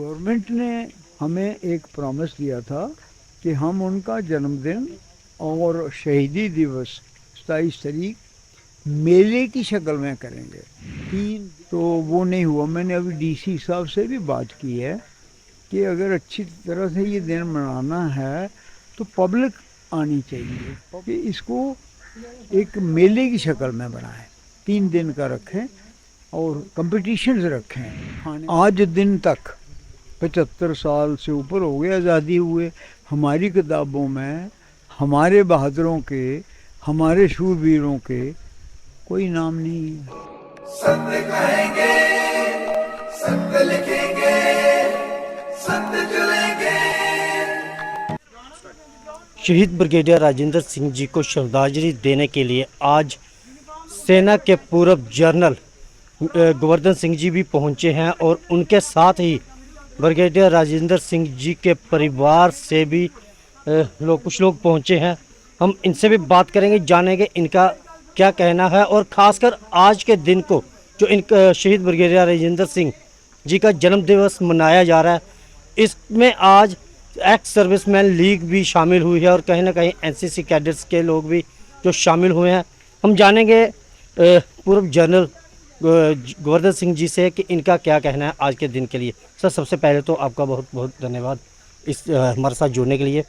Government ने हमें एक प्रॉमिस दिया था कि हम उनका जन्मदिन और शहीदी दिवस 27 तारीख मेले की शक्ल में करेंगे। तो वो नहीं हुआ। मैंने अभी डीसी साहब से भी बात की है कि अगर अच्छी तरह से ये दिन मनाना है तो पब्लिक आनी चाहिए, कि इसको एक मेले की शक्ल में बनाएं, 3 दिन का रखें और कंपटीशंस रखें। आज दिन तक 75 साल से ऊपर हो गए आज़ादी हुए, हमारी किताबों में हमारे बहादुरों के, हमारे शूरवीरों के कोई नाम नहीं है। सत्य कहेंगे, सत्य लिखेंगे, सत्य चलेंगे। शहीद ब्रिगेडियर राजेंद्र सिंह जी को श्रद्धांजलि देने के लिए आज सेना के पूर्व जनरल गोवर्धन सिंह जी भी पहुंचे हैं और उनके साथ ही ब्रिगेडियर राजेंद्र सिंह जी के परिवार से भी कुछ लोग पहुंचे हैं। हम इनसे भी बात करेंगे, जानेंगे इनका क्या कहना है और ख़ासकर आज के दिन को जो इन शहीद ब्रिगेडियर राजेंद्र सिंह जी का जन्म दिवस मनाया जा रहा है, इसमें आज एक्स सर्विसमैन लीग भी शामिल हुई है और कहीं ना कहीं एनसीसी कैडेट्स के लोग भी जो शामिल हुए हैं। हम जानेंगे पूर्व जनरल गोवर्धन सिंह जी से कि इनका क्या कहना है आज के दिन के लिए। सर, सबसे पहले तो आपका बहुत बहुत धन्यवाद इस हमारे साथ जुड़ने के लिए।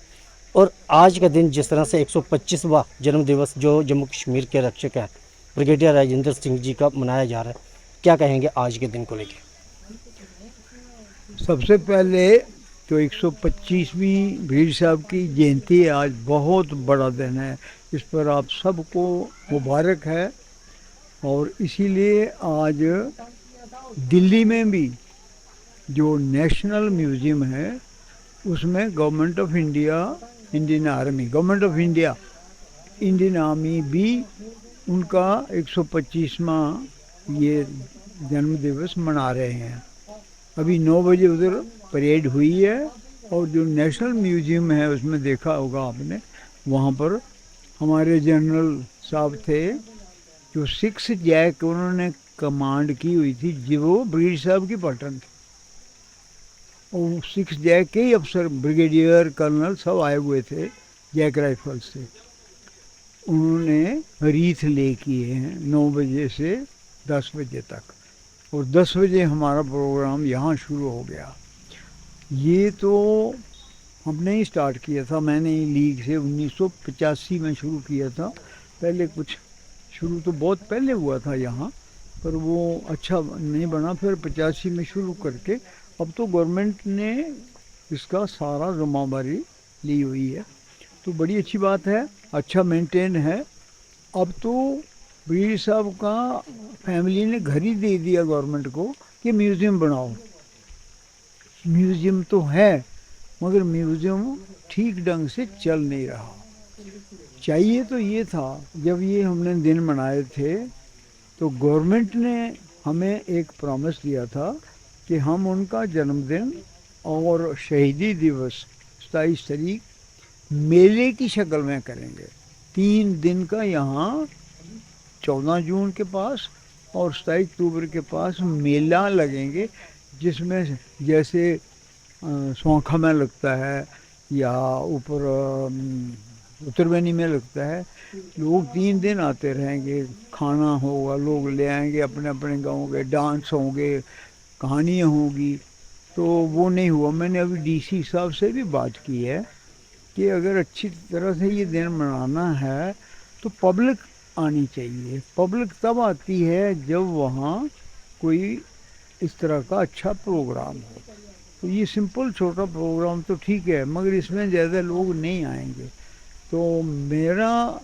और आज का दिन जिस तरह से 125वां जन्म दिवस जो जम्मू कश्मीर के रक्षक हैं ब्रिगेडियर राजेंद्र सिंह जी का मनाया जा रहा है, क्या कहेंगे आज के दिन को लेकर? सबसे पहले तो 125वीं ब्रिगेडियर साहब की जयंती आज बहुत बड़ा दिन है, इस पर आप सबको मुबारक है। और इसीलिए आज दिल्ली में भी जो नेशनल म्यूज़ियम है उसमें government of India, Indian army, government of India, Indian army भी उनका 125वां ये जन्म दिवस मना रहे हैं। अभी 9 बजे उधर परेड हुई है और जो नेशनल म्यूज़ियम है उसमें देखा होगा आपने, वहाँ पर हमारे जनरल साहब थे जो 6 जैक उन्होंने कमांड की हुई थी, जो ब्रिगेडियर साहब की पलटन थी। और 6 जैक के ही अफसर, ब्रिगेडियर, कर्नल सब आए हुए थे जैक राइफल से। उन्होंने रीथ ले किए हैं 9 बजे से 10 बजे तक और 10 बजे हमारा प्रोग्राम यहाँ शुरू हो गया। ये तो हमने ही स्टार्ट किया था, मैंने ही लीग से 1985 में शुरू किया था। पहले कुछ शुरू तो बहुत पहले हुआ था यहाँ, पर वो अच्छा नहीं बना, फिर 85 में शुरू करके अब तो गवर्नमेंट ने इसका सारा जिम्मेदारी ली हुई है, तो बड़ी अच्छी बात है, अच्छा मेंटेन है। अब तो ब्रिगेडियर साहब का फैमिली ने घर ही दे दिया गवर्नमेंट को कि म्यूज़ियम बनाओ। म्यूज़ियम तो है मगर म्यूज़ियम ठीक ढंग से चल नहीं रहा। चाहिए तो ये था, जब ये हमने दिन मनाए थे तो गवर्नमेंट ने हमें एक प्रॉमिस दिया था कि हम उनका जन्मदिन और शहीदी दिवस 27 तारीख मेले की शक्ल में करेंगे। 3 दिन का यहाँ 14 जून के पास और 27 अक्टूबर के पास मेला लगेंगे, जिसमें जैसे सोंखा में लगता है या ऊपर उत्तरबनी में लगता है। लोग 3 दिन आते रहेंगे, खाना होगा, लोग ले आएंगे अपने अपने गाँव के, डांस होंगे, कहानियाँ होगी। तो वो नहीं हुआ। मैंने अभी डीसी साहब से भी बात की है कि अगर अच्छी तरह से ये दिन मनाना है तो पब्लिक आनी चाहिए। पब्लिक तब आती है जब वहाँ कोई इस तरह का अच्छा प्रोग्राम हो। तो ये सिंपल छोटा प्रोग्राम तो ठीक है, मगर इसमें ज़्यादा लोग नहीं आएंगे। तो मेरा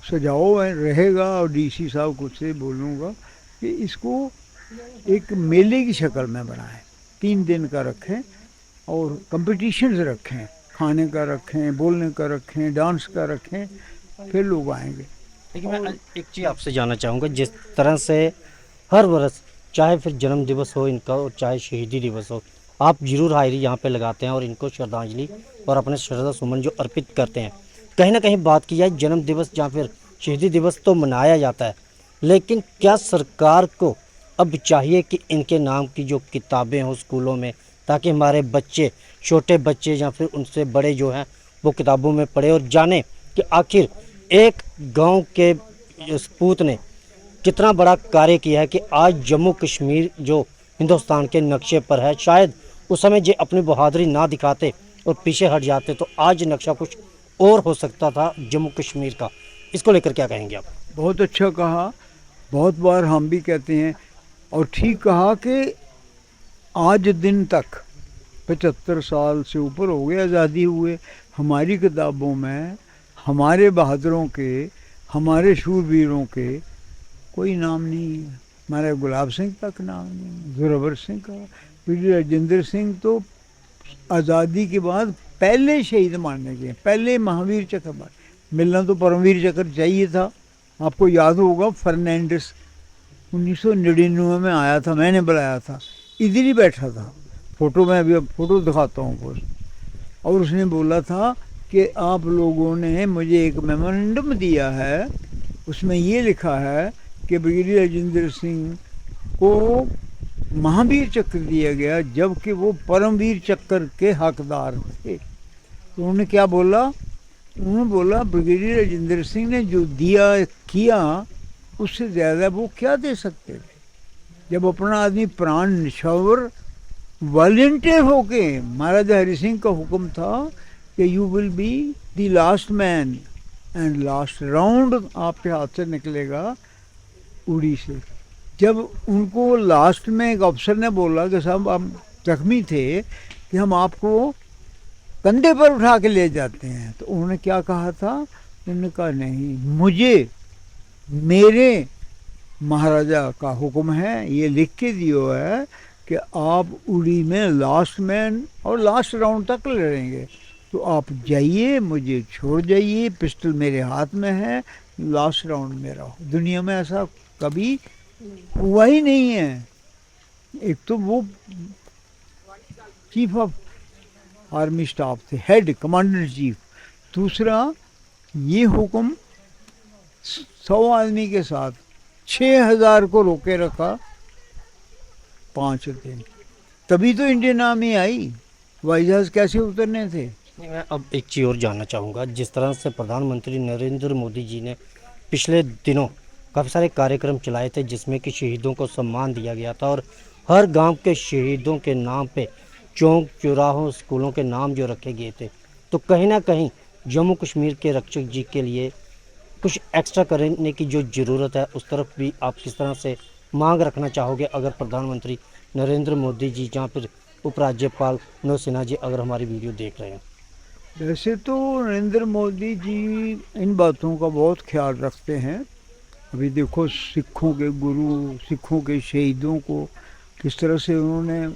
सुझाव रहेगा और डीसी साहब को से बोलूँगा कि इसको एक मेले की शक्ल में बनाएं, 3 दिन का रखें और कंपटीशंस रखें, खाने का रखें, बोलने का रखें, डांस का रखें, फिर लोग आएंगे। लेकिन मैं एक चीज़ आपसे जानना चाहूँगा, जिस तरह से हर वर्ष चाहे फिर जन्म दिवस हो इनका और चाहे शहीदी दिवस हो, आप जरूर हाजिरी यहाँ पे लगाते हैं और इनको श्रद्धांजलि और अपने श्रद्धा सुमन जो अर्पित करते हैं। कहीं ना कहीं बात की जाए, जन्म दिवस या फिर शहीदी दिवस तो मनाया जाता है, लेकिन क्या सरकार को अब चाहिए कि इनके नाम की जो किताबें हों स्कूलों में ताकि हमारे बच्चे, छोटे बच्चे या फिर उनसे बड़े जो हैं वो किताबों में पढ़े और जाने कि आखिर एक गांव के सपूत ने कितना बड़ा कार्य किया है कि आज जम्मू कश्मीर जो हिंदुस्तान के नक्शे पर है, शायद उस समय जो अपनी बहादुरी ना दिखाते और पीछे हट जाते तो आज नक्शा कुछ और हो सकता था जम्मू कश्मीर का। इसको लेकर क्या कहेंगे आप? बहुत अच्छा कहा। बहुत बार हम भी कहते हैं और ठीक कहा कि आज दिन तक 75 साल से ऊपर हो गए आज़ादी हुए, हमारी किताबों में हमारे बहादुरों के, हमारे शूरवीरों के कोई नाम नहीं है। हमारे गुलाब सिंह तक नाम नहीं, जोरावर सिंह का, पीडी राजेंद्र सिंह तो आज़ादी के बाद पहले शहीद मारने गए, पहले महावीर चक्र मार। मिलना तो परमवीर चक्र चाहिए था। आपको याद होगा फर्नांडिस 1999 में आया था, मैंने बुलाया था, इधर ही बैठा था, फ़ोटो में अभी फ़ोटो दिखाता हूँ कुछ। और उसने बोला था कि आप लोगों ने मुझे एक मेमोरेंडम दिया है, उसमें ये लिखा है कि ब्रिगेडियर राजेंद्र सिंह को महावीर चक्र दिया गया जबकि वो परमवीर चक्र के हकदार थे। तो उन्होंने क्या बोला? उन्होंने बोला ब्रिगेडियर राजेंद्र सिंह ने जो दिया किया उससे ज़्यादा वो क्या दे सकते थे। जब अपना आदमी प्राण निछावर वॉलंटियर होके, महाराजा हरि सिंह का हुक्म था कि you will be the last man and last round आपके हाथ से निकलेगा उड़ी से। जब उनको लास्ट में एक अफसर ने बोला कि साहब हम जख्मी थे कि हम आपको कंधे पर उठा के ले जाते हैं, तो उन्होंने क्या कहा था? उन्होंने कहा नहीं, मुझे मेरे महाराजा का हुक्म है, ये लिख के दियो है कि आप उड़ी में लास्ट मैन और लास्ट राउंड तक लड़ेंगे, तो आप जाइए, मुझे छोड़ जाइए, पिस्टल मेरे हाथ में है, लास्ट राउंड में रहो। दुनिया में ऐसा कभी हुआ ही नहीं है। एक तो वो चीफ ऑफ आर्मी स्टाफ थे, हेड कमांडर चीफ। दूसरा ये हुक्म 100 आदमी के साथ 6000 को रोके रखा 5 दिन, तभी तो इंडियन आर्मी आई। हवाई जहाज कैसे उतरने थे? मैं अब एक चीज़ और जानना चाहूँगा। जिस तरह से प्रधानमंत्री नरेंद्र मोदी जी ने पिछले दिनों काफ़ी सारे कार्यक्रम चलाए थे जिसमें कि शहीदों को सम्मान दिया गया था और हर गांव के शहीदों के नाम पे चौक चौराहों स्कूलों के नाम जो रखे गए थे, तो कहीं ना कहीं जम्मू कश्मीर के रक्षक जी के लिए कुछ एक्स्ट्रा करने की जो ज़रूरत है उस तरफ भी आप किस तरह से मांग रखना चाहोगे? अगर प्रधानमंत्री नरेंद्र मोदी जी या फिर उपराज्यपाल मनोज सिन्हा जी अगर हमारी वीडियो देख रहे हैं। वैसे तो नरेंद्र मोदी जी इन बातों का बहुत ख्याल रखते हैं। अभी देखो सिखों के गुरु, सिखों के शहीदों को किस तरह से उन्होंने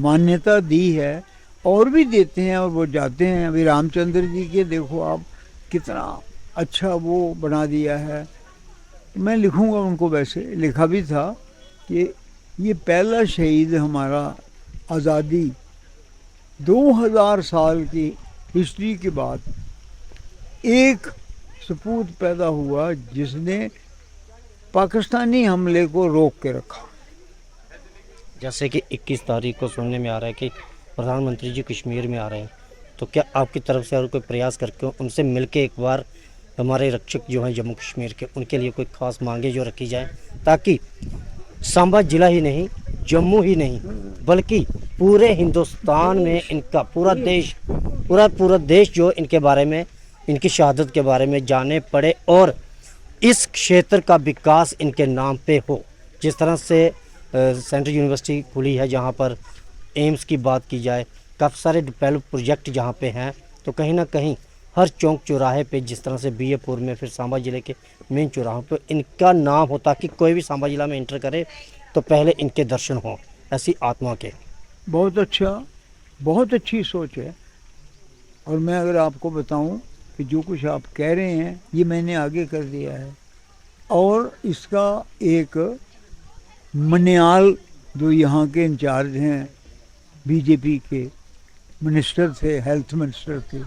मान्यता दी है और भी देते हैं और वो जाते हैं। अभी रामचंद्र जी के देखो आप कितना अच्छा वो बना दिया है। मैं लिखूंगा उनको, वैसे लिखा भी था कि ये पहला शहीद हमारा आज़ादी 2000 साल की हिस्ट्री के बाद एक सपूत पैदा हुआ जिसने पाकिस्तानी हमले को रोक के रखा। जैसे कि 21 तारीख को सुनने में आ रहा है कि प्रधानमंत्री जी कश्मीर में आ रहे हैं, तो क्या आपकी तरफ से और कोई प्रयास करके उनसे मिलके एक बार हमारे रक्षक जो हैं जम्मू कश्मीर के, उनके लिए कोई ख़ास मांगे जो रखी जाए ताकि सांबा ज़िला ही नहीं, जम्मू ही नहीं, बल्कि पूरे हिंदुस्तान में इनका पूरा देश जो इनके बारे में, इनकी शहादत के बारे में जाने पड़े और इस क्षेत्र का विकास इनके नाम पे हो। जिस तरह से सेंट्रल यूनिवर्सिटी खुली है, जहाँ पर एम्स की बात की जाए, काफ़ी सारे डेवलप प्रोजेक्ट जहाँ पे हैं, तो कहीं ना कहीं हर चौक चौराहे पे, जिस तरह से बीएपुर में, फिर सांबा ज़िले के मेन चौराहों पे इनका नाम हो ताकि कोई भी सांबा ज़िला में इंटर करे तो पहले इनके दर्शन हों, ऐसी आत्मा के। बहुत अच्छा, बहुत अच्छी सोच है। और मैं अगर आपको बताऊं कि जो कुछ आप कह रहे हैं ये मैंने आगे कर दिया है। और इसका एक मन्याल जो यहाँ के इंचार्ज हैं, बीजेपी के मिनिस्टर थे, हेल्थ मिनिस्टर थे,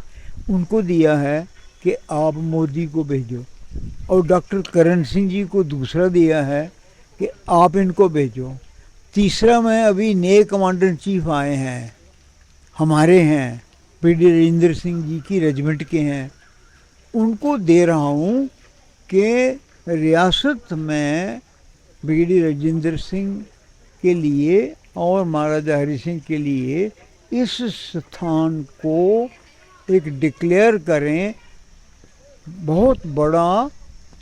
उनको दिया है कि आप मोदी को भेजो। और डॉक्टर करण सिंह जी को दूसरा दिया है कि आप इनको भेजो। तीसरा में अभी नए कमांडर इन चीफ आए हैं हमारे हैं, ब्रिगेडियर राजेंद्र सिंह जी की रेजिमेंट के हैं, उनको दे रहा हूँ कि रियासत में ब्रिगेडियर राजेंद्र सिंह के लिए और महाराजा हरि सिंह के लिए इस स्थान को एक डिक्लेयर करें बहुत बड़ा,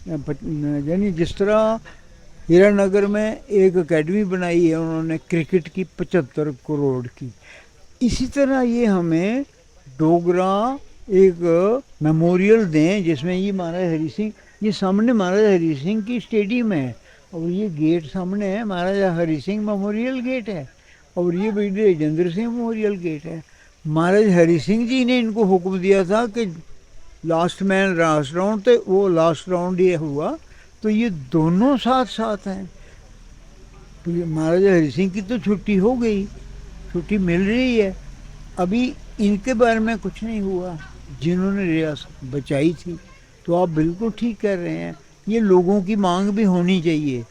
यानी जिस तरह हीरानगर में एक एकेडमी बनाई है उन्होंने क्रिकेट की 75 करोड़ की, इसी तरह ये हमें डोगरा एक मेमोरियल दें जिसमें ये महाराजा हरि सिंह, ये सामने महाराजा हरि सिंह की स्टेडियम है और ये गेट सामने है, महाराजा हरि सिंह मेमोरियल गेट है और ये brigadier Rajendra Singh memorial gate है। महाराज हरि सिंह जी ने इनको हुक्म दिया था कि लास्ट मैन लास्ट राउंड, तो वो लास्ट राउंड ये हुआ, तो ये दोनों साथ साथ हैं। तो ये महाराजा हरि सिंह की तो छुट्टी हो गई, छुट्टी मिल रही है, अभी इनके बारे में कुछ नहीं हुआ जिन्होंने रियासत बचाई थी। तो आप बिल्कुल ठीक कर रहे हैं, ये लोगों की मांग भी होनी चाहिए।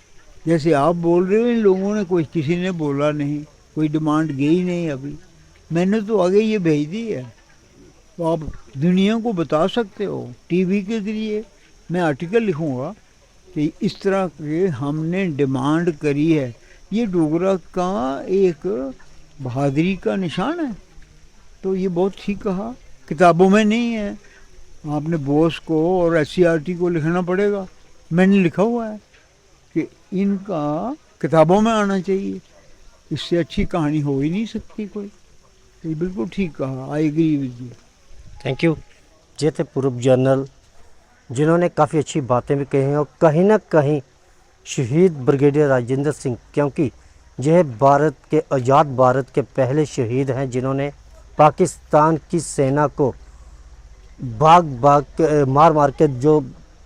जैसे आप बोल रहे हो, इन लोगों ने कोई, किसी ने बोला नहीं, कोई डिमांड गई नहीं, अभी मैंने तो आगे ये भेज दी है, तो आप दुनिया को बता सकते हो टीवी के ज़रिए, मैं आर्टिकल लिखूँगा कि इस तरह के हमने डिमांड करी है। ये डोगरा का एक बहादुरी का निशान है। तो ये बहुत ठीक कहा, किताबों में नहीं है, आपने बोस को और SCRT को लिखना पड़ेगा। मैंने लिखा हुआ है कि इनका किताबों में आना चाहिए, इससे अच्छी कहानी हो ही नहीं सकती कोई। तो ये बिल्कुल ठीक कहा, I agree with you. Thank you. ये थे पूर्व जनरल जिन्होंने काफ़ी अच्छी बातें भी कही हैं और कहीं ना कहीं शहीद ब्रिगेडियर राजेंद्र सिंह, क्योंकि यह भारत के आज़ाद भारत के पहले शहीद हैं जिन्होंने पाकिस्तान की सेना को भाग भाग के मार मार के जो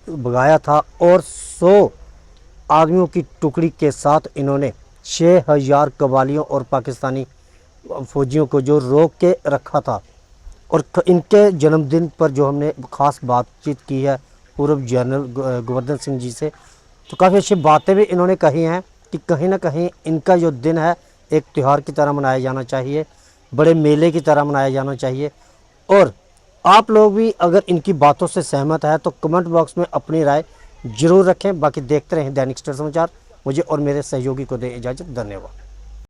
भगाया था और 100 आदमियों की टुकड़ी के साथ इन्होंने 6000 कबालियों और पाकिस्तानी फौजियों को जो रोक के रखा था। और इनके जन्मदिन पर जो हमने ख़ास बातचीत की है पूर्व जनरल गोवर्धन सिंह जी से, तो काफ़ी अच्छी बातें भी इन्होंने कही हैं कि कहीं ना कहीं इनका जो दिन है एक त्यौहार की तरह मनाया जाना चाहिए, बड़े मेले की तरह मनाया जाना चाहिए। और आप लोग भी अगर इनकी बातों से सहमत है तो कमेंट बॉक्स में अपनी राय जरूर रखें। बाकी देखते रहें दैनिक स्टार समाचार। मुझे और मेरे सहयोगी को दें इजाज़त। धन्यवाद।